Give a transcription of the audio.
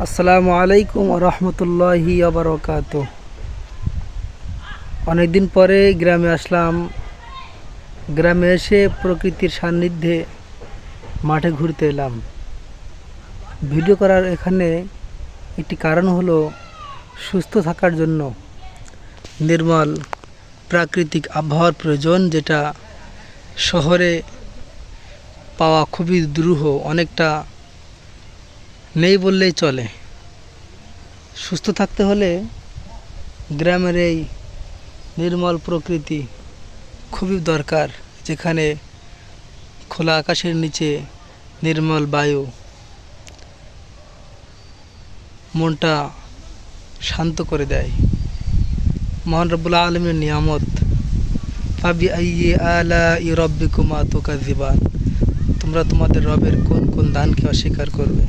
আসসালামু আলাইকুম রহমতুল্লাহি আবরকাত। অনেকদিন পরে গ্রামে আসলাম। গ্রামে এসে প্রকৃতির সান্নিধ্যে মাঠে ঘুরতে এলাম। ভিডিও করার এখানে একটি কারণ হলো সুস্থ থাকার জন্য নির্মল প্রাকৃতিক আবহাওয়ার প্রয়োজন, যেটা শহরে পাওয়া খুবই দুরূহ, অনেকটা নেই বললেই চলে। সুস্থ থাকতে হলে গ্রামের এই নির্মল প্রকৃতি খুবই দরকার, যেখানে খোলা আকাশের নিচে নির্মল বায়ু মনটা শান্ত করে দেয়। মহান রব্বুল আলামিনের নিয়ামত। ফাবি আইয়ি আলাই রাব্বিকুমা তুকাযিবান। তোমরা তোমাদের রবের কোন কোন দানকে অস্বীকার করবে?